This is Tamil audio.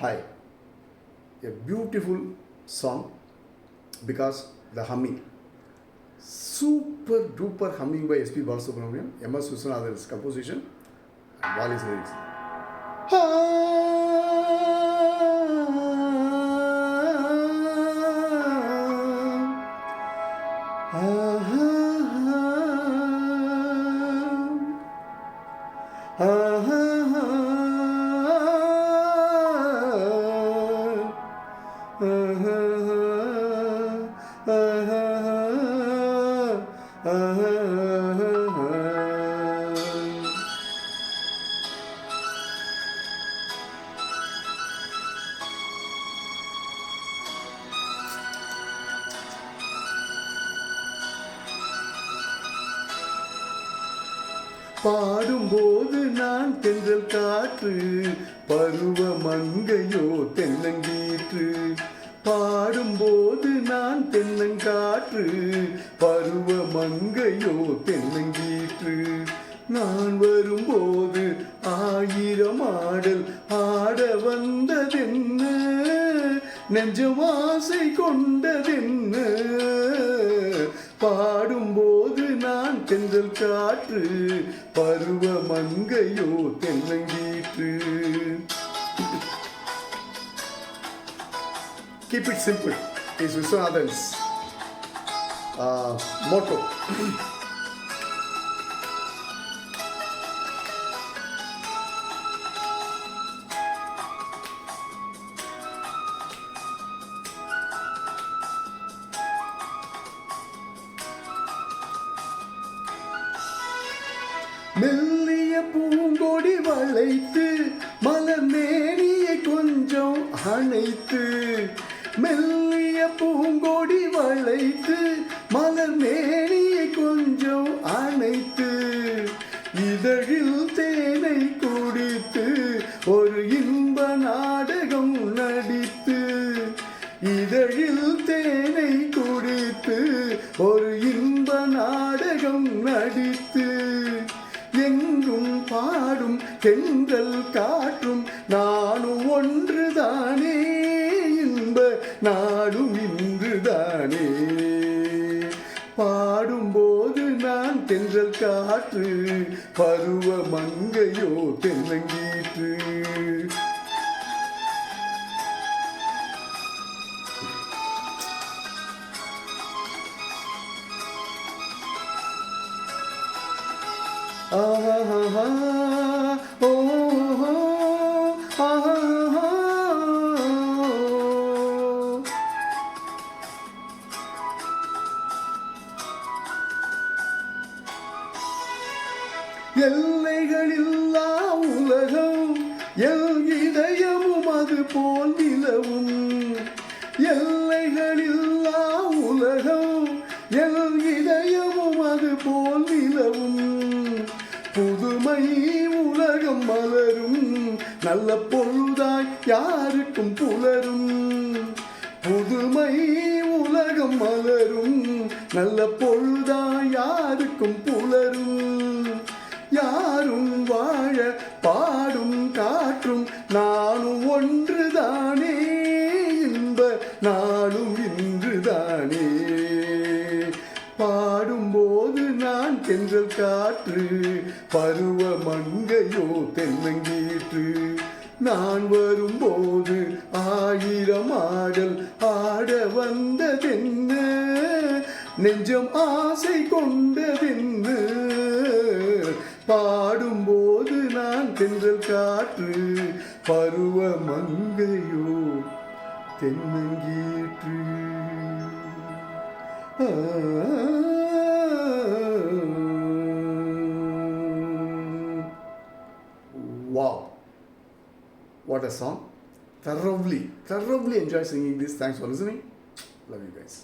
Hi. A beautiful song because the humming. Super duper humming by S.P. Balasubramaniam, M.S. Viswanathan's composition, and Wali's lyrics. பாடும்போது நான் தென்றல் காற்று, பருவ மங்கையோ தென்னங்கீற்று. பாடும்போது நான் தென்னங்காற்று, பருவ மங்கையோ தென்னங்கீற்று. நான் வரும்போது ஆயிரம் ஆடல் ஆட வந்ததென்ன, நெஞ்சம் ஆசை கொண்டதென்ன. பாடும்போது நான் தென்றல் காற்று, பருவ மங்கையோ தென்னங்கீற்று. Keep it simple is Viswanathan's motto. மெல்லிய பூங்கொடி வளைத்து மலர் மேனியை கொஞ்சம் அணைத்து, மெல்லிய பூங்கொடி வளைத்து மலர் மேனியை கொஞ்சம் அணைத்து, இதழில் தேனை குடித்து ஒரு இன்ப நாடகம் நடித்து, இதழில் தேனை குடித்து ஒரு இன்ப நாடகம் நடித்து, எங்கும் பாடும் தென்றல் காற்றும் நானும் ஒன்றுதானே, இன்ப நாடும் இன்றுதானே. பாடும்போது நான் தென்றல் காற்று, பருவ மங்கையோ தென்னங்கீற்று. எல்லைகளில்லா உலகம் எல் இதயமும் அது போல் நிலவும், எல்லைகளில்லா உலகம் எல் இதயமும் அது போல் நிலவும். புதுமை உலகம் மலரும், நல்ல பொழுதாய் யாருக்கும் புலரும். புதுமை உலகம் மலரும், நல்ல பொழுதாய் யாருக்கும் புலரும். யாரும் வாழ பாடும் காற்றும் நானும் ஒன்றுதானே, இன்ப நாளும் இன்றுதானே. பாடும்போது நான் தென்றல் காற்று, பருவ மங்கையோ தென்னங்கீற்று. நான் வரும்போது ஆயிரம் ஆடல் ஆட வந்ததென்ன, நெஞ்சம் ஆசை கொண்டதென்ன. பாடும்போது நான் தென்றல் காற்று, பருவ மங்கையோ தென்னங்கீற்று. Wow, what a song. Thoroughly enjoy singing this. Thanks for listening. Love you guys.